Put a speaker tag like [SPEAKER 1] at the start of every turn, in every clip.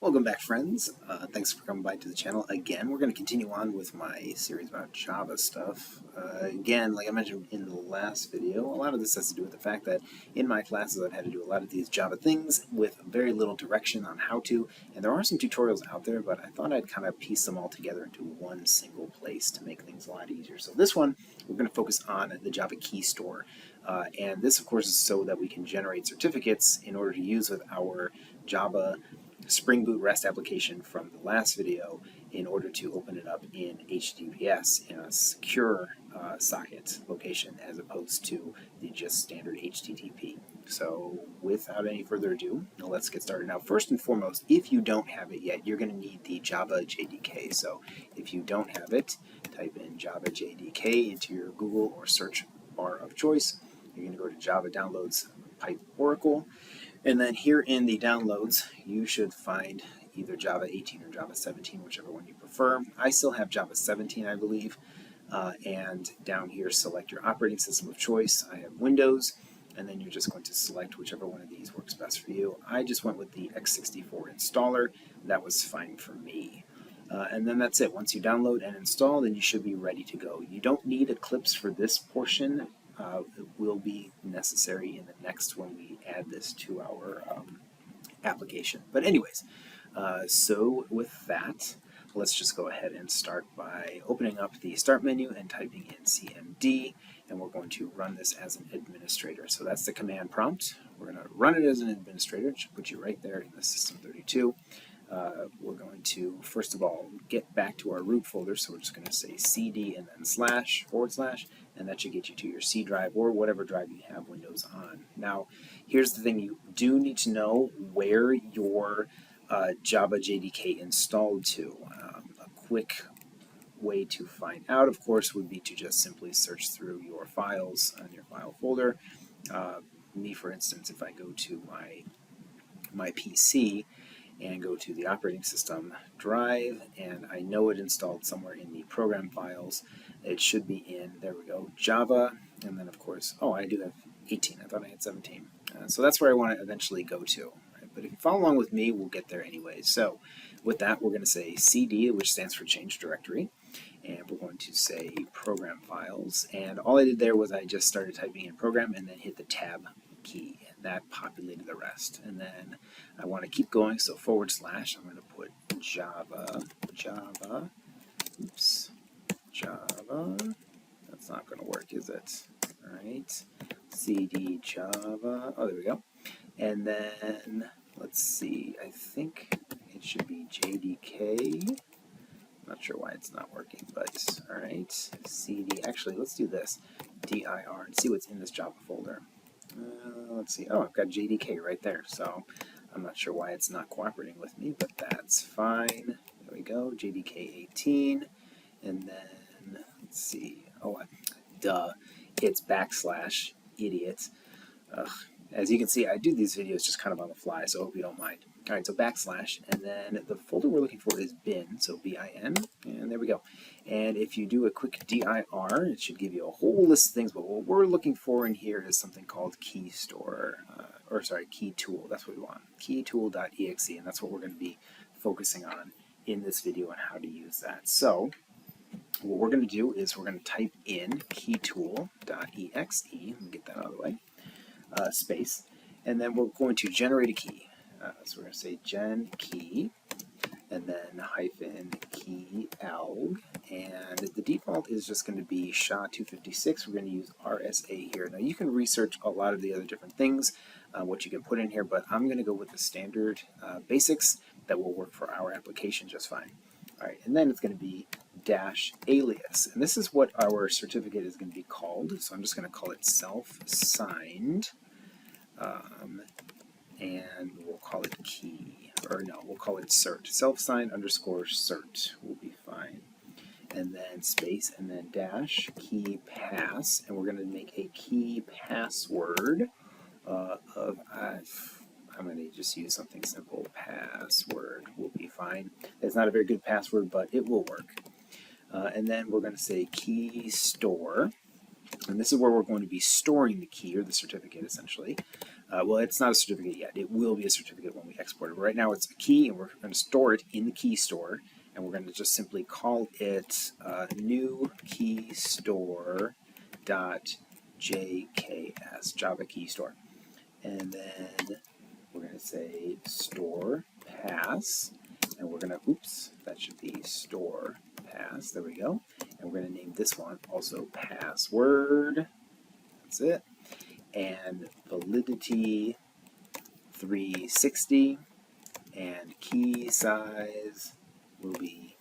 [SPEAKER 1] Welcome back, friends. Thanks for coming by to the channel again. We're going to continue on with my series about Java stuff. Again, like I mentioned in the last video, a lot of this has to do with the fact that in my classes I've had to do a lot of these Java things with very little direction on how to, and there are some tutorials out there, but I thought I'd kind of piece them all together into one single place to make things a lot easier. So this one, we're going to focus on the Java key store. And this, of course, is so that we can generate certificates in order to use with our Java Springboot REST application from the last video in order to open it up in HTTPS in a secure socket location as opposed to the just standard HTTP. So without any further ado, let's get started. Now, first and foremost, if you don't have it yet, you're going to need the Java JDK. So if you don't have it, type in Java JDK into your Google or search bar of choice. You're going to go to Java Downloads, pipe Oracle. And then here in the downloads, you should find either Java 18 or Java 17, whichever one you prefer. I still have Java 17, I believe. And down here, select your operating system of choice. I have Windows, and then you're just going to select whichever one of these works best for you. I just went with the x64 installer. That was fine for me. And then that's it. Once you download and install, then you should be ready to go. You don't need Eclipse for this portion. It will be necessary in the next when we add this to our application. But anyways, so with that, let's just go ahead and start by opening up the Start menu and typing in CMD, and we're going to run this as an administrator. So that's the command prompt. We're going to run it as an administrator. It should put you right there in the System32. We're going to, first of all, get back to our root folder, so we're just going to say cd and then // and that should get you to your C drive or whatever drive you have Windows on. Now, here's the thing. You do need to know where your Java JDK installed to. A quick way to find out, of course, would be to just simply search through your files on your file folder. Me, for instance, if I go to my PC, and go to the operating system drive, and I know it installed somewhere in the program files. It should be in, there we go, Java, and then of course, oh, I do have 18, I thought I had 17. So that's where I want to eventually go to. Right? But if you follow along with me, we'll get there anyway. So with that, we're going to say CD, which stands for change directory, and we're going to say program files, and all I did there was I just started typing in program and then hit the tab key, and that populated the rest. And then I want to keep going, so // I'm going to put Java, that's not going to work, is it? All right, CD Java, oh, there we go. And then, let's see, I think it should be JDK. Not sure why it's not working, but all right, CD, actually, let's do this, dir, and see what's in this Java folder. Let's see. Oh, I've got JDK right there, so I'm not sure why it's not cooperating with me, but that's fine. There we go, JDK 18, and then let's see. Oh, duh, it's /, idiot. Ugh. As you can see, I do these videos just kind of on the fly, so I hope you don't mind. All right, so /, and then the folder we're looking for is bin, so bin, and there we go. And if you do a quick dir, it should give you a whole list of things, but what we're looking for in here is something called key store, key tool. That's what we want, keytool.exe, and that's what we're going to be focusing on in this video on how to use that. So what we're going to do is we're going to type in keytool.exe, let me get that out of the way, space, and then we're going to generate a key. So we're going to say gen key, and then hyphen key elg, and the default is just going to be SHA-256. We're going to use RSA here. Now you can research a lot of the other different things, what you can put in here, but I'm going to go with the standard basics that will work for our application just fine. All right, and then it's going to be -alias, and this is what our certificate is going to be called. So I'm just going to call it self-signed, and we'll call it key, or no, we'll call it cert. Self-signed _cert will be fine. And then space, and then dash, key pass, and we're going to make a key password of, I'm going to just use something simple, password will be fine. It's not a very good password, but it will work. And then we're going to say key store, and this is where we're going to be storing the key, or the certificate essentially. Well, it's not a certificate yet. It will be a certificate when we export it. But right now it's a key, and we're going to store it in the key store, and we're going to just simply call it new key store dot JKS, Java key store. And then we're going to say store pass, and we're going to, oops, that should be store pass, there we go. And we're going to name this one also password, that's it, and validity 360, and key size will be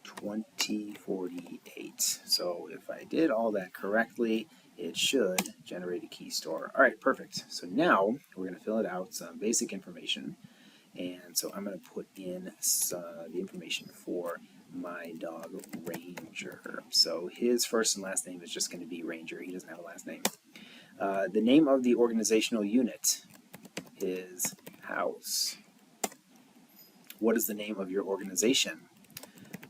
[SPEAKER 1] 2048. So if I did all that correctly, it should generate a key store. All right, perfect. So now we're going to fill it out, some basic information. And so I'm going to put in the information for my dog, Ranger. So his first and last name is just going to be Ranger. He doesn't have a last name. The name of the organizational unit is House. What is the name of your organization?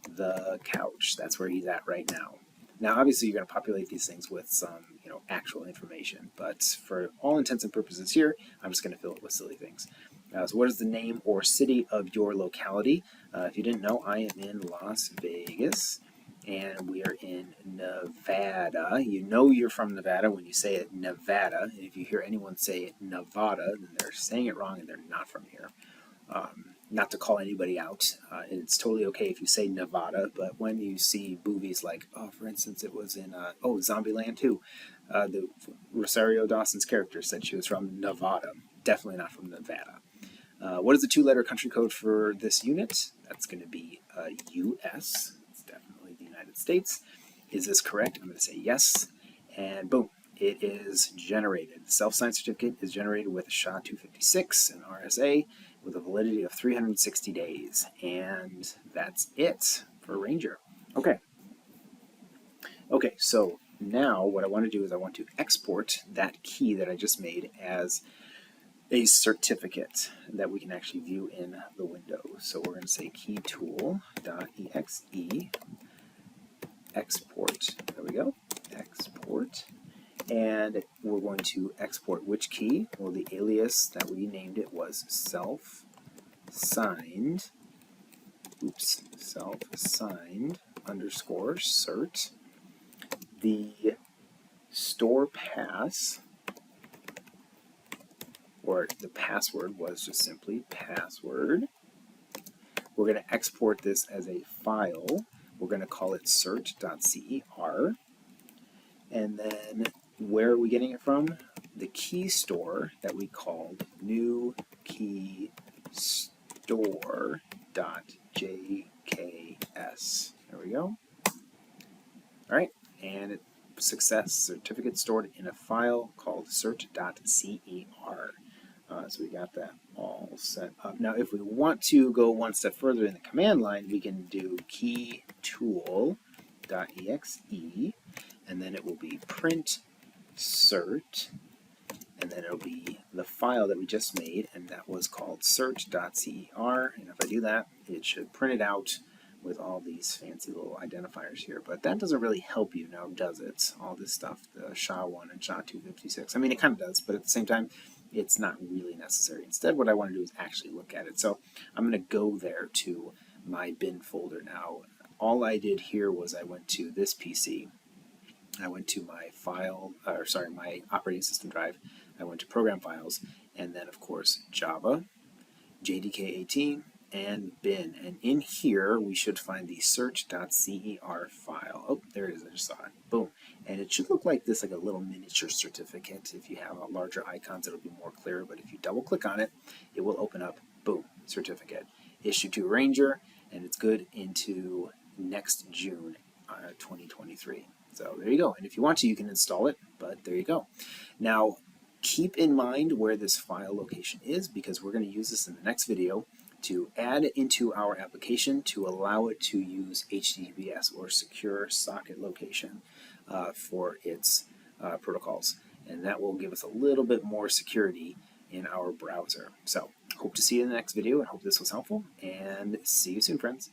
[SPEAKER 1] The Couch. That's where he's at right now. Now, obviously, you're going to populate these things with some, actual information, but for all intents and purposes here, I'm just going to fill it with silly things. So what is the name or city of your locality? If you didn't know, I am in Las Vegas, and we are in Nevada. You know you're from Nevada when you say it, Nevada. And if you hear anyone say it, Nevada, then they're saying it wrong and they're not from here. Not to call anybody out. It's totally okay if you say Nevada, but when you see movies like, for instance, it was in, Zombieland 2, the Rosario Dawson's character said she was from Nevada. Definitely not from Nevada. What is the two-letter country code for this unit? That's going to be US. It's definitely the United States. Is this correct? I'm going to say yes. And boom, it is generated. The self-signed certificate is generated with a SHA-256 and RSA with a validity of 360 days. And that's it for Ranger. Okay. Okay, so now what I want to do is I want to export that key that I just made as a certificate that we can actually view in the window. So we're going to say keytool.exe export. There we go. Export. And we're going to export which key? Well, the alias that we named it was self-signed. Oops. Self-signed underscore cert. The store pass, or the password was just simply password. We're going to export this as a file. We're going to call it cert.cer. And then where are we getting it from? The key store that we called new key store.jks. There we go. All right, and success certificate stored in a file called cert.cer. So we got that all set up. Now, if we want to go one step further in the command line, we can do keytool.exe, and then it will be print cert, and then it'll be the file that we just made, and that was called cert.cer. And if I do that, it should print it out with all these fancy little identifiers here. But that doesn't really help you now, does it? All this stuff, the SHA-1 and SHA-256. I mean, it kind of does, but at the same time, it's not really necessary. Instead, what I want to do is actually look at it. So I'm going to go there to my bin folder now. All I did here was I went to this PC. I went to my my operating system drive. I went to program files, and then, of course, Java, JDK 18, and bin. And in here, we should find the cert.cer file. Oh, there it is. I just saw it. Boom. And it should look like this, like a little miniature certificate. If you have larger icons, it'll be more clear. But if you double click on it, it will open up, boom, certificate. Issued to Ranger, and it's good into next June 2023. So there you go. And if you want to, you can install it, but there you go. Now, keep in mind where this file location is, because we're going to use this in the next video to add it into our application to allow it to use HTTPS, or secure socket location, for its protocols. And that will give us a little bit more security in our browser. So hope to see you in the next video, and hope this was helpful, and see you soon, friends.